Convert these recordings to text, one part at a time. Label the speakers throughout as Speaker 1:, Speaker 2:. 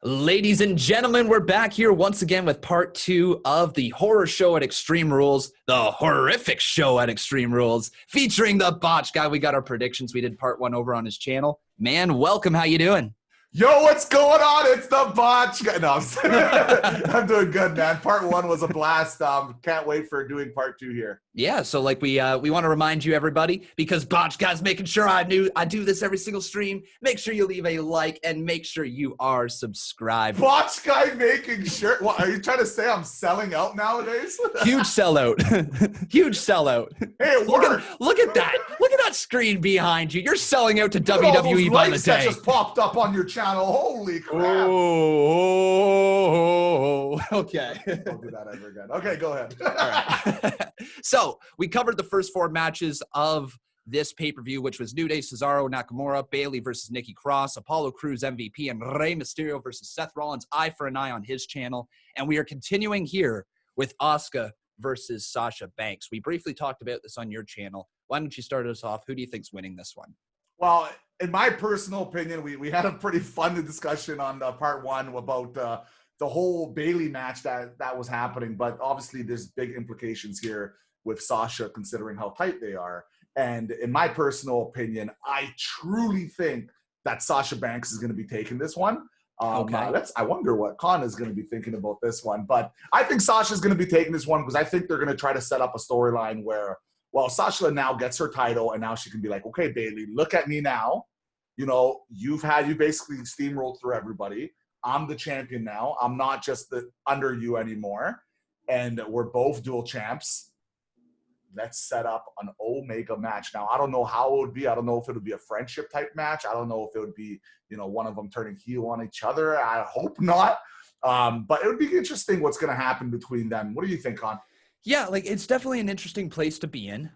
Speaker 1: Ladies and gentlemen, we're back here once again with part 2 of the horror show at Extreme Rules, the horrific show at Extreme Rules, featuring the Botch Guy. We got our predictions. We did part 1 over on his channel. Man, welcome. How you doing?
Speaker 2: Yo, what's going on? It's the Botch Guy. No, I'm doing good, man. Part 1 was a blast. Can't wait for doing part 2 here.
Speaker 1: Yeah, so like we want to remind you, everybody, because Botch Guy's making sure I do this every single stream. Make sure you leave a like and make sure you are subscribed.
Speaker 2: Botch Guy making sure. What, are you trying to say I'm selling out nowadays?
Speaker 1: Huge sellout. Huge sellout.
Speaker 2: Hey, it worked.
Speaker 1: Look at that. Look at that screen behind you. You're selling out to
Speaker 2: Look at
Speaker 1: WWE by the
Speaker 2: likes
Speaker 1: day.
Speaker 2: that just popped up on your channel. Holy crap.
Speaker 1: Oh, okay.
Speaker 2: Don't do that ever again. Okay, go ahead.
Speaker 1: All right. So we covered the first 4 matches of this pay-per-view, which was New Day, Cesaro, Nakamura, Bayley versus Nikki Cross, Apollo Crews MVP, and Rey Mysterio versus Seth Rollins, eye for an eye on his channel. And we are continuing here with Asuka versus Sasha Banks. We briefly talked about this on your channel. Why don't you start us off? Who do you think's winning this one?
Speaker 2: Well, in my personal opinion, we had a pretty fun discussion on part 1 about the whole Bayley match that was happening. But obviously, there's big implications here with Sasha, considering how tight they are. And in my personal opinion, I truly think that Sasha Banks is going to be taking this one.
Speaker 1: Okay.
Speaker 2: I wonder what Khan is going to be thinking about this one. But I think Sasha's going to be taking this one because I think they're going to try to set up a storyline where, well, Sasha now gets her title, and now she can be like, okay, Bayley, look at me now. You know, you basically steamrolled through everybody. I'm the champion now. I'm not just under you anymore. And we're both dual champs. Let's set up an Omega match. Now, I don't know how it would be. I don't know if it would be a friendship type match. I don't know if it would be, one of them turning heel on each other. I hope not. But it would be interesting what's going to happen between them. What do you think, Con?
Speaker 1: Yeah, like it's definitely an interesting place to be in.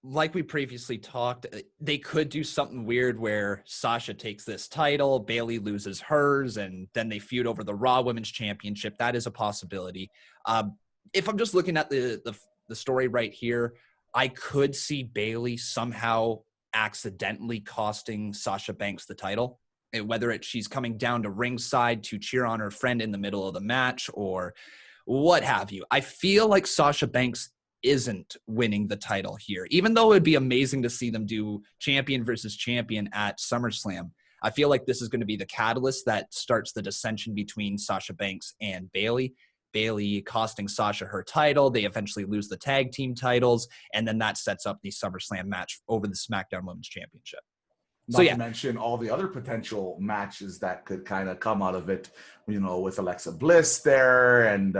Speaker 1: Like we previously talked, they could do something weird where Sasha takes this title, Bayley loses hers, and then they feud over the Raw Women's Championship. That is a possibility. If I'm just looking at the story right here, I could see Bayley somehow accidentally costing Sasha Banks the title. Whether she's coming down to ringside to cheer on her friend in the middle of the match or what have you. I feel like Sasha Banks isn't winning the title here, even though it would be amazing to see them do champion versus champion at SummerSlam. I feel like this is going to be the catalyst that starts the dissension between Sasha Banks and Bayley. Bayley costing Sasha her title. They eventually lose the tag team titles, and then that sets up the SummerSlam match over the SmackDown Women's Championship.
Speaker 2: Not to mention all the other potential matches that could kind of come out of it, with Alexa Bliss there, and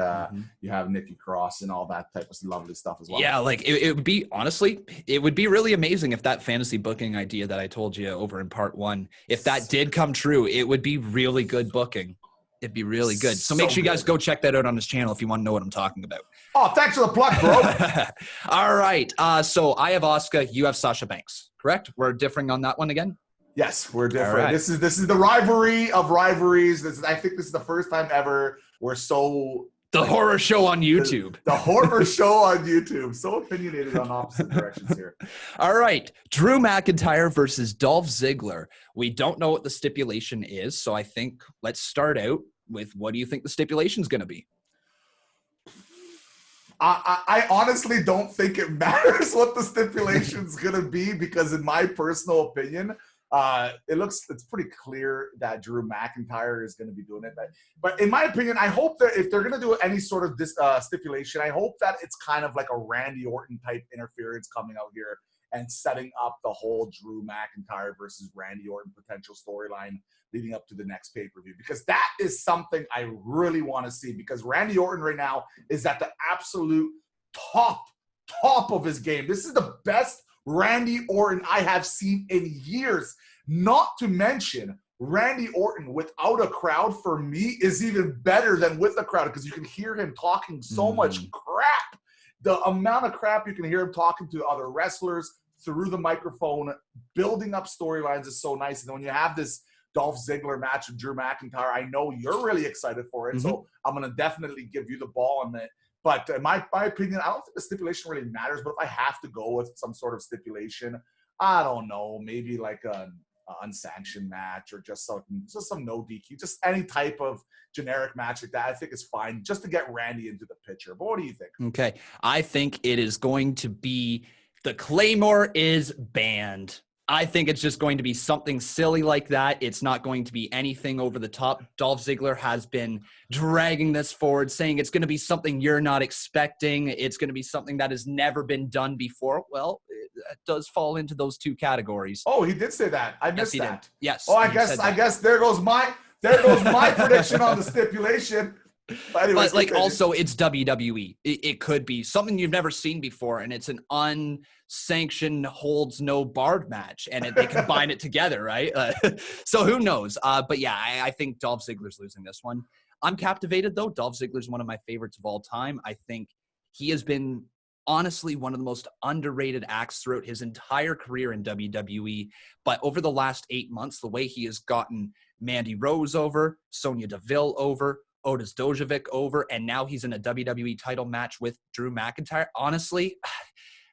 Speaker 2: you have Nikki Cross and all that type of lovely stuff as well.
Speaker 1: Yeah, like it would be, honestly, it would be really amazing if that fantasy booking idea that I told you over in part 1, if that did come true, it would be really good booking. It'd be really good. So make sure you guys go check that out on his channel if you want to know what I'm talking about.
Speaker 2: Oh, thanks for the plug, bro.
Speaker 1: All right. So I have Asuka. You have Sasha Banks. Correct? We're differing on that one again?
Speaker 2: Yes, we're different.
Speaker 1: Right.
Speaker 2: This is the rivalry of rivalries. I think this is the first time ever we're so...
Speaker 1: The horror show on YouTube.
Speaker 2: The horror show on YouTube. So opinionated on opposite directions here.
Speaker 1: All right. Drew McIntyre versus Dolph Ziggler. We don't know what the stipulation is, so I think let's start out with what do you think the stipulation is going to be?
Speaker 2: I honestly don't think it matters what the stipulation's going to be because in my personal opinion, it's pretty clear that Drew McIntyre is going to be doing it. But in my opinion, I hope that if they're going to do any sort of this stipulation, I hope that it's kind of like a Randy Orton type interference coming out here and setting up the whole Drew McIntyre versus Randy Orton potential storyline leading up to the next pay-per-view. Because that is something I really want to see because Randy Orton right now is at the absolute top of his game. This is the best Randy Orton I have seen in years. Not to mention, Randy Orton without a crowd for me is even better than with a crowd because you can hear him talking so much crap. The amount of crap you can hear him talking to other wrestlers through the microphone, building up storylines is so nice. And then when you have this Dolph Ziggler match with Drew McIntyre, I know you're really excited for it. So I'm going to definitely give you the ball on that. But in my opinion, I don't think the stipulation really matters. But if I have to go with some sort of stipulation, I don't know, maybe like a unsanctioned match or just some no DQ, just any type of generic match like that, I think is fine just to get Randy into the picture. But what do you think?
Speaker 1: Okay. I think it is going to be the Claymore is banned. I think it's just going to be something silly like that. It's not going to be anything over the top. Dolph Ziggler has been dragging this forward, saying it's going to be something you're not expecting. It's going to be something that has never been done before. Well, it does fall into those two categories.
Speaker 2: Oh, he did say that. I missed that.
Speaker 1: Did. Yes.
Speaker 2: Oh, I guess there goes my prediction on the stipulation. But anyways,
Speaker 1: like also it's WWE. It could be something you've never seen before, and it's an unsanctioned holds no barred match, and they combine it together, right? So who knows? But yeah, I think Dolph Ziggler's losing this one. I'm captivated though. Dolph Ziggler's one of my favorites of all time. I think he has been honestly one of the most underrated acts throughout his entire career in WWE. But over the last 8 months, the way he has gotten Mandy Rose over, Sonya Deville over, Otis Dojovic over, and now he's in a WWE title match with Drew McIntyre. Honestly,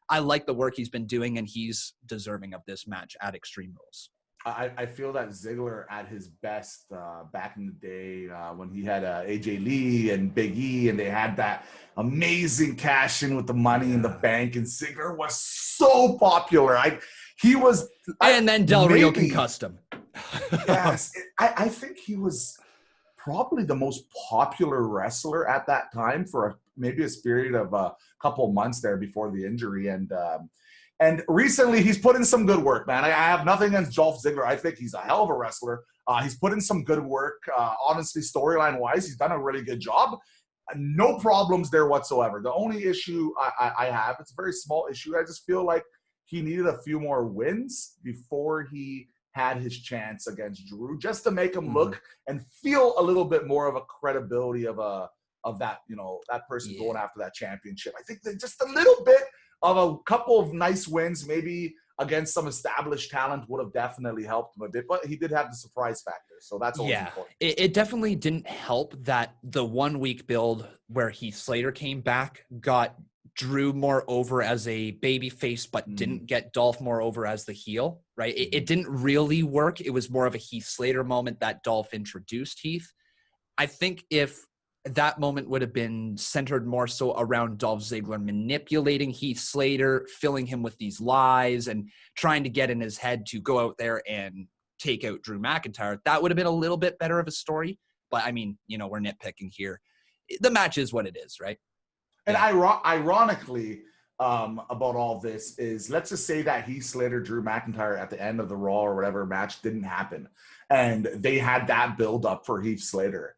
Speaker 1: I like the work he's been doing, and he's deserving of this match at Extreme Rules.
Speaker 2: I feel that Ziggler at his best back in the day when he had AJ Lee and Big E, and they had that amazing cash in with the Money in the Bank, and Ziggler was so popular. And
Speaker 1: then Del Rio concussed him.
Speaker 2: Yes, I think he was probably the most popular wrestler at that time for maybe a period of a couple of months there before the injury. And recently he's put in some good work, man. I have nothing against Dolph Ziggler. I think he's a hell of a wrestler. He's put in some good work. Honestly, storyline-wise, he's done a really good job. No problems there whatsoever. The only issue I have, it's a very small issue. I just feel like he needed a few more wins before he had his chance against Drew, just to make him look and feel a little bit more of a credibility of that, that person going after that championship. I think that just a little bit of a couple of nice wins, maybe against some established talent, would have definitely helped him a bit, but he did have the surprise factor. So that's always important.
Speaker 1: It definitely didn't help that the 1 week build where Heath Slater came back got Drew more over as a babyface, but didn't get Dolph more over as the heel, right? It didn't really work. It was more of a Heath Slater moment that Dolph introduced Heath. I think if that moment would have been centered more so around Dolph Ziggler manipulating Heath Slater, filling him with these lies, and trying to get in his head to go out there and take out Drew McIntyre, that would have been a little bit better of a story. But I mean, we're nitpicking here. The match is what it is, right?
Speaker 2: And ironically, about all this is, let's just say that Heath Slater, Drew McIntyre at the end of the Raw or whatever match didn't happen, and they had that build up for Heath Slater.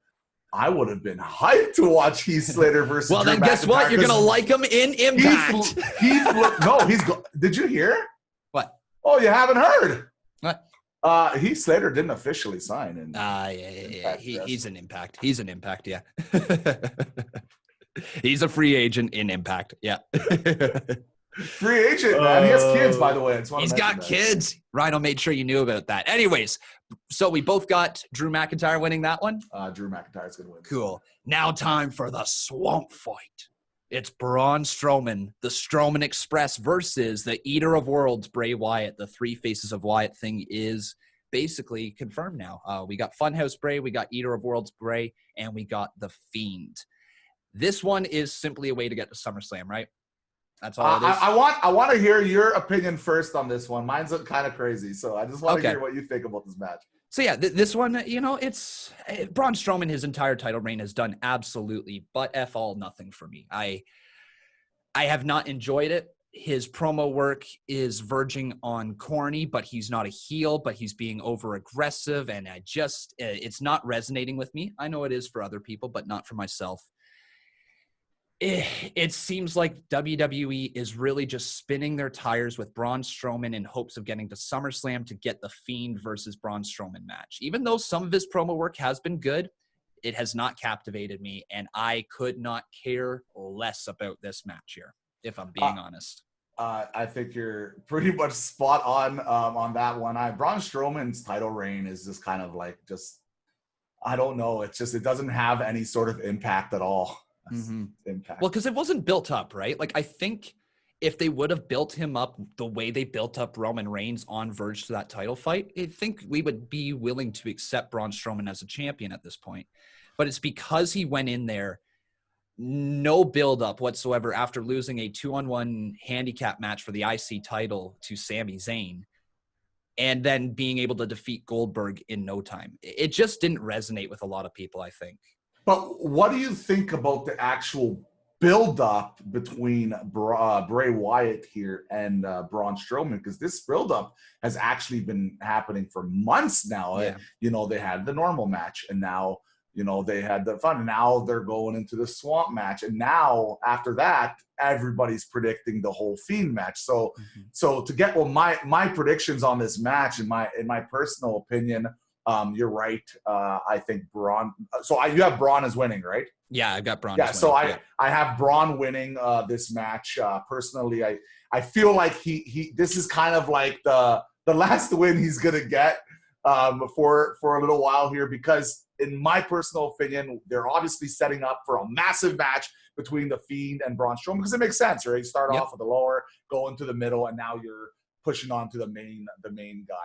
Speaker 2: I would have been hyped to watch Heath Slater versus
Speaker 1: Well,
Speaker 2: Drew
Speaker 1: then guess
Speaker 2: McIntyre,
Speaker 1: what? You're going to like him in Impact.
Speaker 2: Did you hear?
Speaker 1: What?
Speaker 2: Oh, you haven't heard?
Speaker 1: What?
Speaker 2: Heath Slater didn't officially sign.
Speaker 1: Yeah. He's an Impact. He's an Impact, yeah. He's a free agent in Impact, yeah.
Speaker 2: Free agent, man. He has kids, by the way.
Speaker 1: He's got kids. Rhino made sure you knew about that. Anyways, so we both got Drew McIntyre winning that one?
Speaker 2: Drew McIntyre's going to win.
Speaker 1: Cool. Now time for the swamp fight. It's Braun Strowman, the Strowman Express versus the Eater of Worlds, Bray Wyatt. The Three Faces of Wyatt thing is basically confirmed now. We got Funhouse Bray, we got Eater of Worlds Bray, and we got The Fiend. This one is simply a way to get to SummerSlam, right? That's all it is.
Speaker 2: I want to hear your opinion first on this one. Mine's kind of crazy, so I just want to hear what you think about this match.
Speaker 1: So yeah, this one, it's Braun Strowman. His entire title reign has done absolutely but F all nothing for me. I have not enjoyed it. His promo work is verging on corny, but he's not a heel, but he's being over aggressive, and it's not resonating with me. I know it is for other people, but not for myself. It seems like WWE is really just spinning their tires with Braun Strowman in hopes of getting to SummerSlam to get the Fiend versus Braun Strowman match. Even though some of his promo work has been good, it has not captivated me, and I could not care less about this match here, if I'm being honest.
Speaker 2: I think you're pretty much spot on that one. Braun Strowman's title reign is just kind of like I don't know. It doesn't have any sort of impact at all.
Speaker 1: Impact. Well, because it wasn't built up, right? Like, I think if they would have built him up the way they built up Roman Reigns on verge to that title fight, I think we would be willing to accept Braun Strowman as a champion at this point. But it's because he went in there, no build-up whatsoever after losing a 2-on-1 handicap match for the IC title to Sami Zayn, and then being able to defeat Goldberg in no time. It just didn't resonate with a lot of people, I think.
Speaker 2: But what do you think about the actual build-up between Bray Wyatt here and Braun Strowman? Because this build-up has actually been happening for months now.
Speaker 1: Yeah.
Speaker 2: You know, they had the normal match, and now, you know, they had the fun. And now they're going into the swamp match. And now, after that, everybody's predicting the whole Fiend match. So so to get my predictions on this match, in my personal opinion, you're right. I think Braun. So you have Braun as winning, right?
Speaker 1: Yeah, I got Braun.
Speaker 2: Yeah. So I have Braun winning this match. Personally, I feel like he this is kind of like the last win he's gonna get for a little while here, because in my personal opinion, they're obviously setting up for a massive match between the Fiend and Braun Strowman, because it makes sense, right? You start off with the lower, go into the middle, and now you're pushing on to the main guy.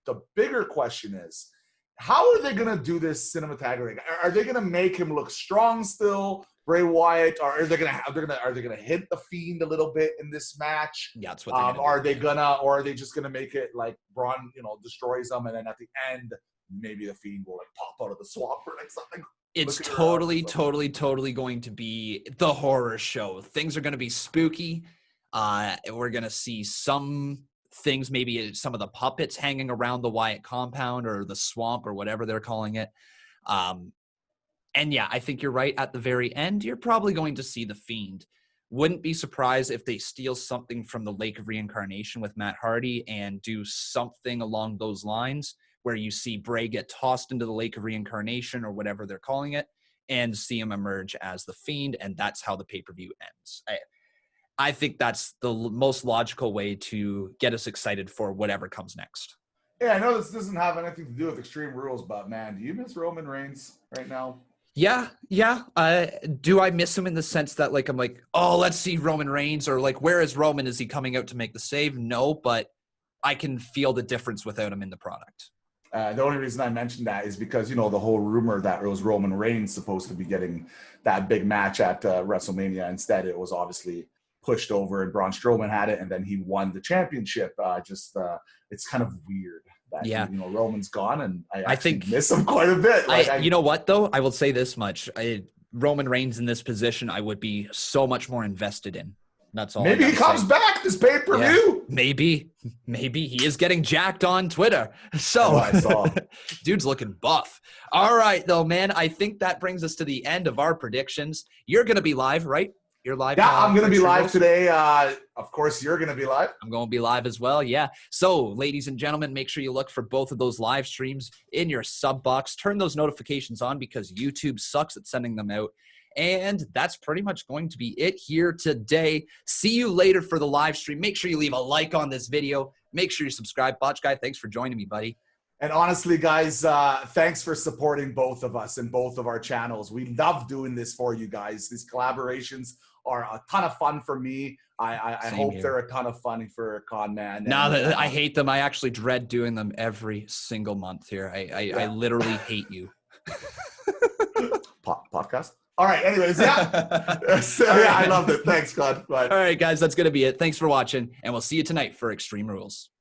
Speaker 2: The bigger question is, how are they going to do this cinematography? Are they going to make him look strong still, Bray Wyatt, or are they going to hit the Fiend a little bit in this match?
Speaker 1: Yeah, that's what they're gonna do.
Speaker 2: Or are they just going to make it like Braun, you know, destroys them, and then at the end, maybe the Fiend will like pop out of the swamp or like something?
Speaker 1: It's totally going to be the horror show. Things are going to be spooky. We're going to see some things, maybe some of the puppets hanging around the Wyatt compound or the swamp or whatever they're calling it. And yeah, I think you're right. At the very end, you're probably going to see the Fiend. Wouldn't be surprised if they steal something from the Lake of Reincarnation with Matt Hardy and do something along those lines, where you see Bray get tossed into the Lake of Reincarnation or whatever they're calling it, and see him emerge as the Fiend, and that's how the pay-per-view ends. I think that's the most logical way to get us excited for whatever comes next.
Speaker 2: Yeah, I know this doesn't have anything to do with Extreme Rules, but man, do you miss Roman Reigns right now?
Speaker 1: Yeah. Do I miss him in the sense that, like, I'm like, oh, let's see Roman Reigns, or like, where is Roman? Is he coming out to make the save? No, but I can feel the difference without him in the product.
Speaker 2: The only reason I mentioned that is because, you know, the whole rumor that it was Roman Reigns supposed to be getting that big match at WrestleMania. Instead, it was obviously pushed over, and Braun Strowman had it, and then he won the championship. It's kind of weird that, you know, Roman's gone, and I think miss him quite a bit.
Speaker 1: You know what, though? I will say this much. Roman Reigns in this position, I would be so much more invested in. That's all.
Speaker 2: Maybe he comes back this pay-per-view.
Speaker 1: Yeah, maybe he is getting jacked on Twitter. So
Speaker 2: I saw.
Speaker 1: Dude's looking buff. All right, though, man. I think that brings us to the end of our predictions. You're going to be live, right? You're live.
Speaker 2: Yeah, I'm going to be live today. Of course, you're going to be live.
Speaker 1: I'm going to be live as well. Yeah. So, ladies and gentlemen, make sure you look for both of those live streams in your sub box. Turn those notifications on, because YouTube sucks at sending them out. And that's pretty much going to be it here today. See you later for the live stream. Make sure you leave a like on this video. Make sure you subscribe. Botch Guy, thanks for joining me, buddy.
Speaker 2: And honestly, guys, thanks for supporting both of us and both of our channels. We love doing this for you guys. These collaborations are a ton of fun for me. I hope they're a ton of fun for Conman.
Speaker 1: No, I hate them. I actually dread doing them every single month here. I literally hate you.
Speaker 2: Podcast? All right, anyways, yeah. So, yeah, I loved it. Thanks, God. Bye.
Speaker 1: All right, guys, that's going to be it. Thanks for watching, and we'll see you tonight for Extreme Rules.